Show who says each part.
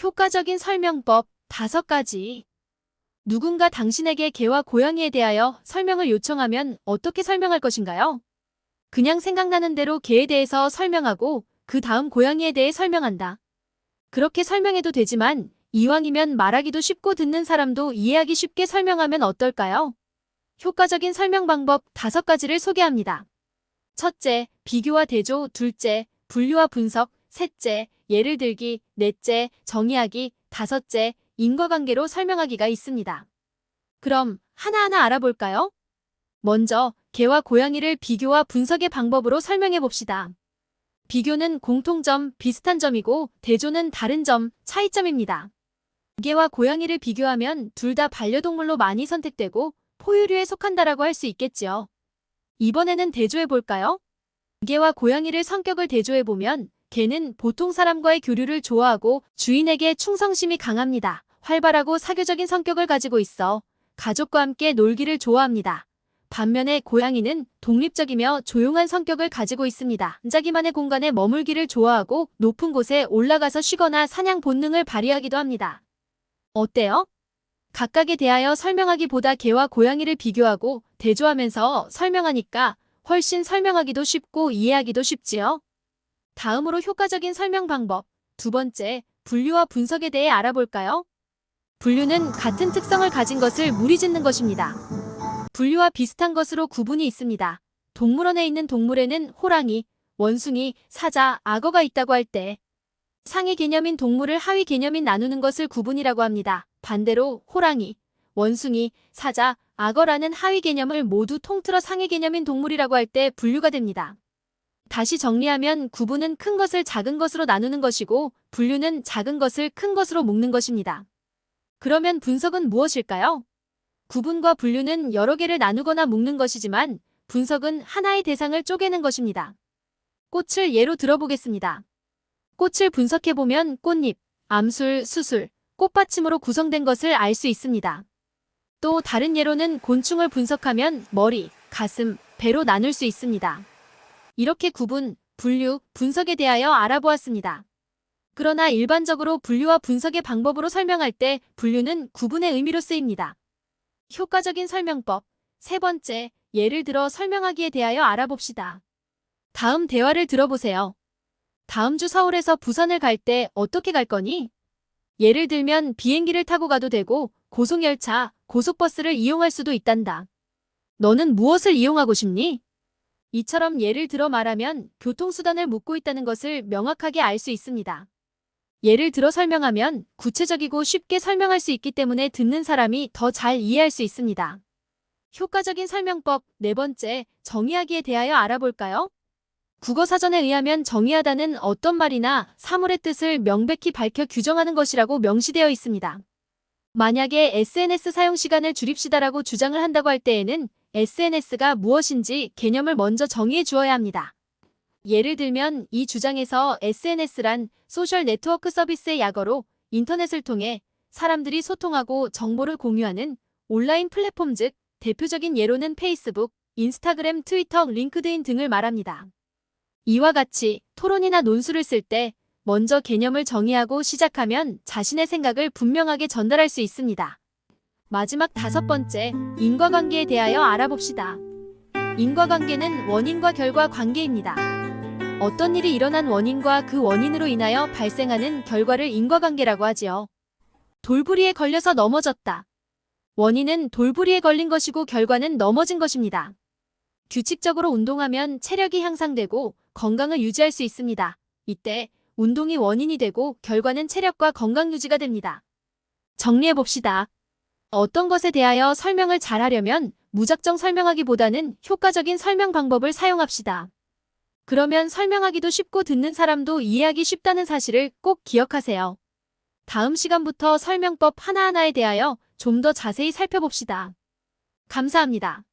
Speaker 1: 효과적인 설명법 5가지. 누군가 당신에게 개와 고양이에 대하여 설명을 요청하면 어떻게 설명할 것인가요? 그냥 생각나는 대로 개에 대해서 설명하고 그 다음 고양이에 대해 설명한다. 그렇게 설명해도 되지만 이왕이면 말하기도 쉽고 듣는 사람도 이해하기 쉽게 설명하면 어떨까요? 효과적인 설명 방법 5가지를 소개합니다. 첫째, 비교와 대조. 둘째, 분류와 분석. 셋째, 예를 들기. 넷째, 정의하기. 다섯째, 인과관계로 설명하기가 있습니다. 그럼 하나하나 알아볼까요? 먼저 개와 고양이를 비교와 분석의 방법으로 설명해 봅시다. 비교는 공통점, 비슷한 점이고 대조는 다른 점, 차이점입니다. 개와 고양이를 비교하면 둘 다 반려동물로 많이 선택되고 포유류에 속한다라고 할 수 있겠지요. 이번에는 대조해 볼까요? 개와 고양이를 성격을 대조해 보면 개는 보통 사람과의 교류를 좋아하고 주인에게 충성심이 강합니다. 활발하고 사교적인 성격을 가지고 있어 가족과 함께 놀기를 좋아합니다. 반면에 고양이는 독립적이며 조용한 성격을 가지고 있습니다. 자기만의 공간에 머물기를 좋아하고 높은 곳에 올라가서 쉬거나 사냥 본능을 발휘하기도 합니다. 어때요? 각각에 대하여 설명하기보다 개와 고양이를 비교하고 대조하면서 설명하니까 훨씬 설명하기도 쉽고 이해하기도 쉽지요. 다음으로 효과적인 설명 방법. 2번째, 분류와 분석에 대해 알아볼까요? 분류는 같은 특성을 가진 것을 무리짓는 것입니다. 분류와 비슷한 것으로 구분이 있습니다. 동물원에 있는 동물에는 호랑이, 원숭이, 사자, 악어가 있다고 할 때 상위 개념인 동물을 하위 개념인 나누는 것을 구분이라고 합니다. 반대로 호랑이, 원숭이, 사자, 악어라는 하위 개념을 모두 통틀어 상위 개념인 동물이라고 할 때 분류가 됩니다. 다시 정리하면 구분은 큰 것을 작은 것으로 나누는 것이고 분류는 작은 것을 큰 것으로 묶는 것입니다. 그러면 분석은 무엇일까요? 구분과 분류는 여러 개를 나누거나 묶는 것이지만 분석은 하나의 대상을 쪼개는 것입니다. 꽃을 예로 들어보겠습니다. 꽃을 분석해보면 꽃잎, 암술, 수술, 꽃받침으로 구성된 것을 알 수 있습니다. 또 다른 예로는 곤충을 분석하면 머리, 가슴, 배로 나눌 수 있습니다. 이렇게 구분, 분류, 분석에 대하여 알아보았습니다. 그러나 일반적으로 분류와 분석의 방법으로 설명할 때 분류는 구분의 의미로 쓰입니다. 효과적인 설명법. 3번째, 예를 들어 설명하기에 대하여 알아봅시다. 다음 대화를 들어보세요. 다음 주 서울에서 부산을 갈 때 어떻게 갈 거니? 예를 들면 비행기를 타고 가도 되고 고속열차, 고속버스를 이용할 수도 있단다. 너는 무엇을 이용하고 싶니? 이처럼 예를 들어 말하면 교통수단을 묻고 있다는 것을 명확하게 알 수 있습니다. 예를 들어 설명하면 구체적이고 쉽게 설명할 수 있기 때문에 듣는 사람이 더 잘 이해할 수 있습니다. 효과적인 설명법. 4번째, 정의하기에 대하여 알아볼까요? 국어사전에 의하면 정의하다는 어떤 말이나 사물의 뜻을 명백히 밝혀 규정하는 것이라고 명시되어 있습니다. 만약에 SNS 사용 시간을 줄입시다라고 주장을 한다고 할 때에는 SNS가 무엇인지 개념을 먼저 정의해 주어야 합니다. 예를 들면 이 주장에서 SNS란 소셜 네트워크 서비스의 약어로 인터넷을 통해 사람들이 소통하고 정보를 공유하는 온라인 플랫폼 즉 대표적인 예로는 페이스북, 인스타그램, 트위터, 링크드인 등을 말합니다. 이와 같이 토론이나 논술을 쓸 때 먼저 개념을 정의하고 시작하면 자신의 생각을 분명하게 전달할 수 있습니다. 마지막 5번째, 인과관계에 대하여 알아봅시다. 인과관계는 원인과 결과 관계입니다. 어떤 일이 일어난 원인과 그 원인으로 인하여 발생하는 결과를 인과관계라고 하지요. 돌부리에 걸려서 넘어졌다. 원인은 돌부리에 걸린 것이고 결과는 넘어진 것입니다. 규칙적으로 운동하면 체력이 향상되고 건강을 유지할 수 있습니다. 이때 운동이 원인이 되고 결과는 체력과 건강 유지가 됩니다. 정리해봅시다. 어떤 것에 대하여 설명을 잘하려면 무작정 설명하기보다는 효과적인 설명 방법을 사용합시다. 그러면 설명하기도 쉽고 듣는 사람도 이해하기 쉽다는 사실을 꼭 기억하세요. 다음 시간부터 설명법 하나하나에 대하여 좀 더 자세히 살펴봅시다. 감사합니다.